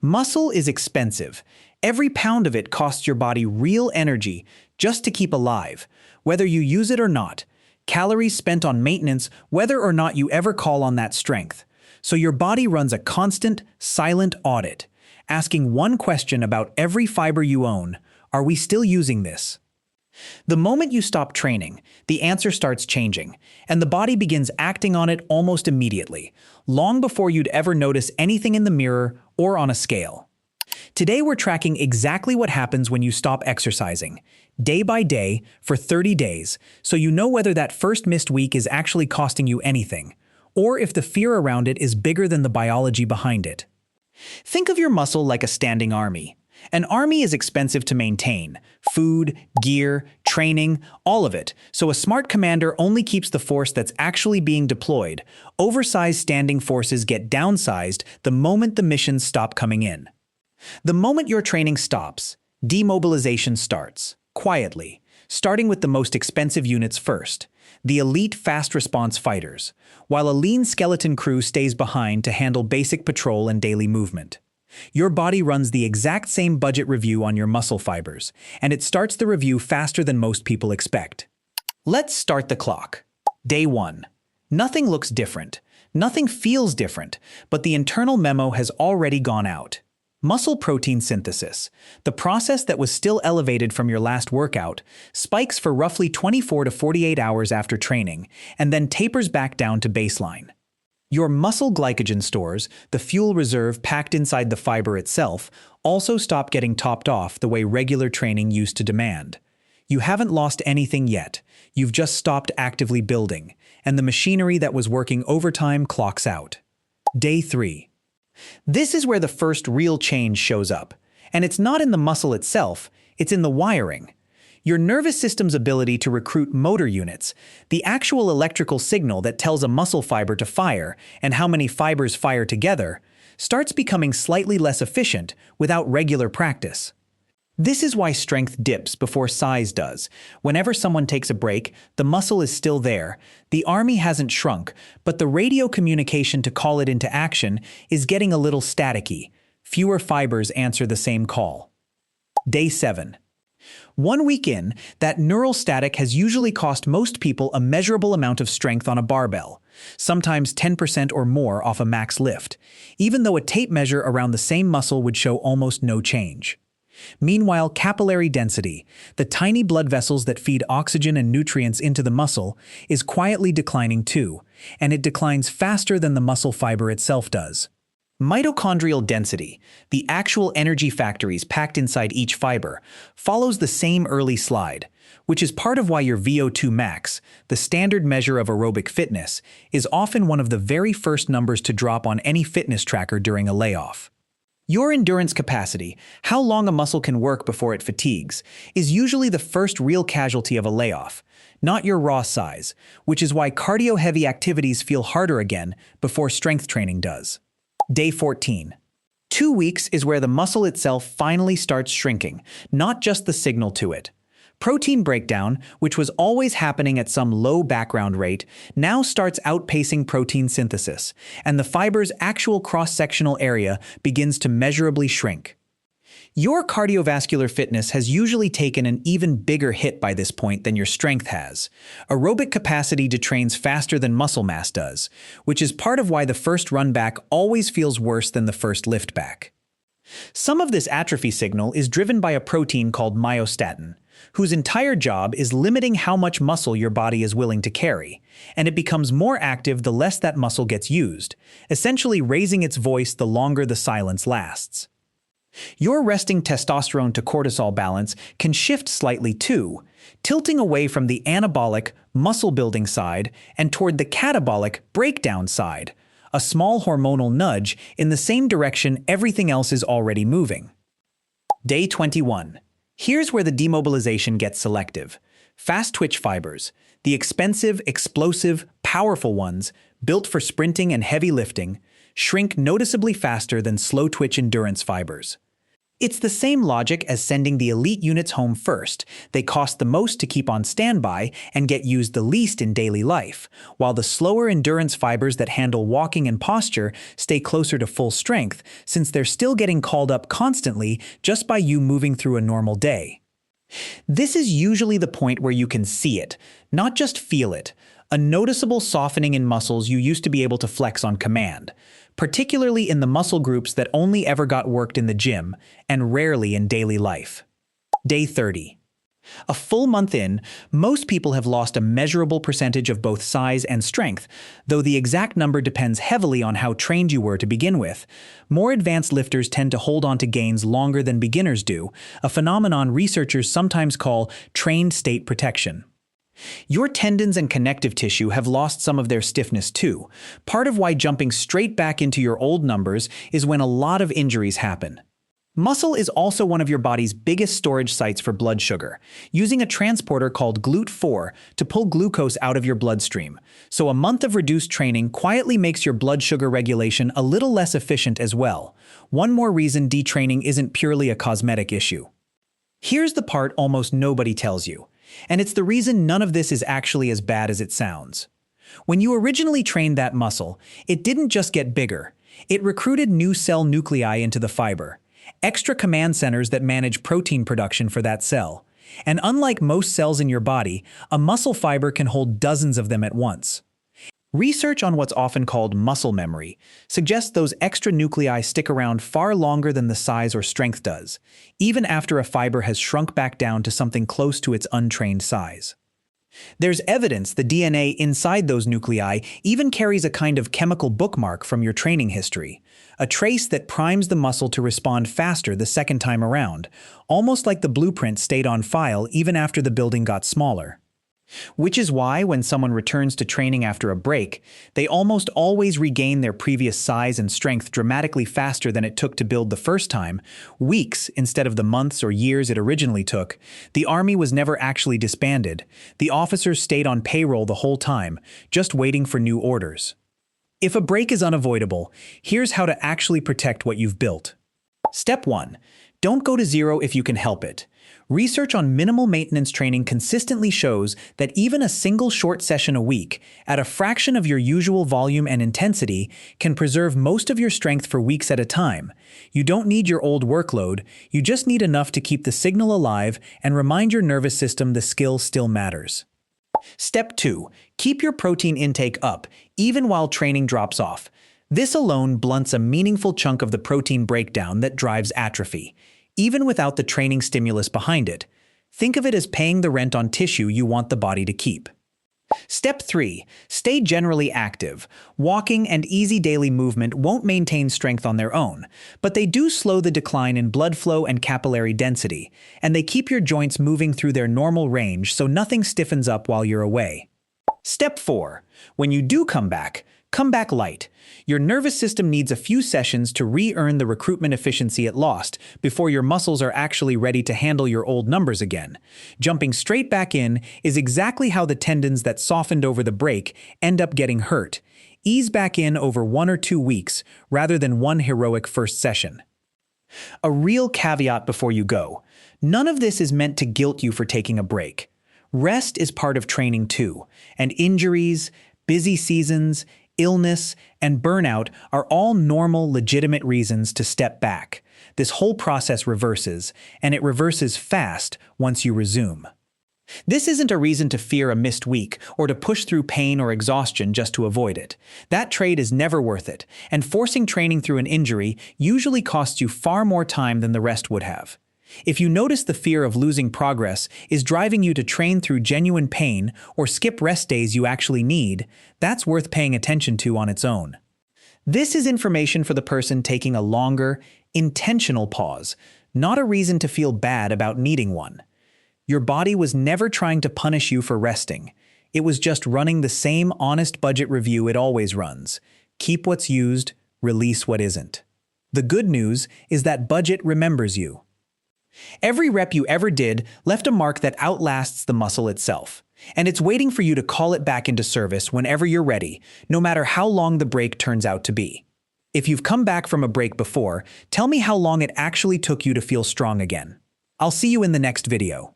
Muscle is expensive. Every pound of it costs your body real energy just to keep alive, whether you use it or not. Calories spent on maintenance, whether or not you ever call on that strength. So your body runs a constant, silent audit, asking one question about every fiber you own: are we still using this? The moment you stop training, the answer starts changing, and the body begins acting on it almost immediately, long before you'd ever notice anything in the mirror or on a scale. Today we're tracking exactly what happens when you stop exercising, day by day, for 30 days, so you know whether that first missed week is actually costing you anything, or if the fear around it is bigger than the biology behind it. Think of your muscle like a standing army. An army is expensive to maintain: food, gear, training, all of it, so a smart commander only keeps the force that's actually being deployed. Oversized standing forces get downsized the moment the missions stop coming in. The moment your training stops, demobilization starts, quietly, starting with the most expensive units first, the elite fast response fighters, while a lean skeleton crew stays behind to handle basic patrol and daily movement. Your body runs the exact same budget review on your muscle fibers, and it starts the review faster than most people expect. Let's start the clock. Day 1. Nothing looks different. Nothing feels different, but the internal memo has already gone out. Muscle protein synthesis, the process that was still elevated from your last workout, spikes for roughly 24 to 48 hours after training, and then tapers back down to baseline. Your muscle glycogen stores, the fuel reserve packed inside the fiber itself, also stop getting topped off the way regular training used to demand. You haven't lost anything yet, you've just stopped actively building, and the machinery that was working overtime clocks out. Day 3. This is where the first real change shows up, and it's not in the muscle itself, it's in the wiring. Your nervous system's ability to recruit motor units, the actual electrical signal that tells a muscle fiber to fire and how many fibers fire together, starts becoming slightly less efficient without regular practice. This is why strength dips before size does. Whenever someone takes a break, the muscle is still there. The army hasn't shrunk, but the radio communication to call it into action is getting a little staticky. Fewer fibers answer the same call. Day 7. 1 week in, that neural static has usually cost most people a measurable amount of strength on a barbell, sometimes 10% or more off a max lift, even though a tape measure around the same muscle would show almost no change. Meanwhile, capillary density, the tiny blood vessels that feed oxygen and nutrients into the muscle, is quietly declining too, and it declines faster than the muscle fiber itself does. Mitochondrial density, the actual energy factories packed inside each fiber, follows the same early slide, which is part of why your VO2 max, the standard measure of aerobic fitness, is often one of the very first numbers to drop on any fitness tracker during a layoff. Your endurance capacity, how long a muscle can work before it fatigues, is usually the first real casualty of a layoff, not your raw size, which is why cardio-heavy activities feel harder again before strength training does. Day 14. 2 weeks is where the muscle itself finally starts shrinking, not just the signal to it. Protein breakdown, which was always happening at some low background rate, now starts outpacing protein synthesis, and the fiber's actual cross-sectional area begins to measurably shrink. Your cardiovascular fitness has usually taken an even bigger hit by this point than your strength has. Aerobic capacity detrains faster than muscle mass does, which is part of why the first run back always feels worse than the first lift back. Some of this atrophy signal is driven by a protein called myostatin, whose entire job is limiting how much muscle your body is willing to carry, and it becomes more active the less that muscle gets used, essentially raising its voice the longer the silence lasts. Your resting testosterone to cortisol balance can shift slightly too, tilting away from the anabolic, muscle-building side and toward the catabolic, breakdown side, a small hormonal nudge in the same direction everything else is already moving. Day 21. Here's where the demobilization gets selective. Fast-twitch fibers, the expensive, explosive, powerful ones, built for sprinting and heavy lifting, shrink noticeably faster than slow-twitch endurance fibers. It's the same logic as sending the elite units home first. They cost the most to keep on standby and get used the least in daily life, while the slower endurance fibers that handle walking and posture stay closer to full strength since they're still getting called up constantly just by you moving through a normal day. This is usually the point where you can see it, not just feel it, a noticeable softening in muscles you used to be able to flex on command, particularly in the muscle groups that only ever got worked in the gym and rarely in daily life. Day 30. A full month in, most people have lost a measurable percentage of both size and strength, though the exact number depends heavily on how trained you were to begin with. More advanced lifters tend to hold on to gains longer than beginners do, a phenomenon researchers sometimes call trained state protection. Your tendons and connective tissue have lost some of their stiffness too. Part of why jumping straight back into your old numbers is when a lot of injuries happen. Muscle is also one of your body's biggest storage sites for blood sugar, using a transporter called GLUT4 to pull glucose out of your bloodstream. So a month of reduced training quietly makes your blood sugar regulation a little less efficient as well. One more reason detraining isn't purely a cosmetic issue. Here's the part almost nobody tells you. And it's the reason none of this is actually as bad as it sounds. When you originally trained that muscle, it didn't just get bigger. It recruited new cell nuclei into the fiber, extra command centers that manage protein production for that cell. And unlike most cells in your body, a muscle fiber can hold dozens of them at once. Research on what's often called muscle memory suggests those extra nuclei stick around far longer than the size or strength does, even after a fiber has shrunk back down to something close to its untrained size. There's evidence the DNA inside those nuclei even carries a kind of chemical bookmark from your training history, a trace that primes the muscle to respond faster the second time around, almost like the blueprint stayed on file even after the building got smaller. Which is why, when someone returns to training after a break, they almost always regain their previous size and strength dramatically faster than it took to build the first time, weeks instead of the months or years it originally took. The army was never actually disbanded. The officers stayed on payroll the whole time, just waiting for new orders. If a break is unavoidable, here's how to actually protect what you've built. Step 1. Don't go to zero if you can help it. Research on minimal maintenance training consistently shows that even a single short session a week, at a fraction of your usual volume and intensity, can preserve most of your strength for weeks at a time. You don't need your old workload, you just need enough to keep the signal alive and remind your nervous system the skill still matters. Step 2. Keep your protein intake up, even while training drops off. This alone blunts a meaningful chunk of the protein breakdown that drives atrophy. Even without the training stimulus behind it, think of it as paying the rent on tissue you want the body to keep. Step 3. Stay generally active. Walking and easy daily movement won't maintain strength on their own, but they do slow the decline in blood flow and capillary density, and they keep your joints moving through their normal range so nothing stiffens up while you're away. Step 4. When you do come back light. Your nervous system needs a few sessions to re-earn the recruitment efficiency it lost before your muscles are actually ready to handle your old numbers again. Jumping straight back in is exactly how the tendons that softened over the break end up getting hurt. Ease back in over 1 or 2 weeks rather than one heroic first session. A real caveat before you go. None of this is meant to guilt you for taking a break. Rest is part of training too, and injuries, busy seasons, illness, and burnout are all normal, legitimate reasons to step back. This whole process reverses, and it reverses fast once you resume. This isn't a reason to fear a missed week or to push through pain or exhaustion just to avoid it. That trade is never worth it, and forcing training through an injury usually costs you far more time than the rest would have. If you notice the fear of losing progress is driving you to train through genuine pain or skip rest days you actually need, that's worth paying attention to on its own. This is information for the person taking a longer, intentional pause, not a reason to feel bad about needing one. Your body was never trying to punish you for resting. It was just running the same honest budget review it always runs. Keep what's used, release what isn't. The good news is that budget remembers you. Every rep you ever did left a mark that outlasts the muscle itself, and it's waiting for you to call it back into service whenever you're ready, no matter how long the break turns out to be. If you've come back from a break before, tell me how long it actually took you to feel strong again. I'll see you in the next video.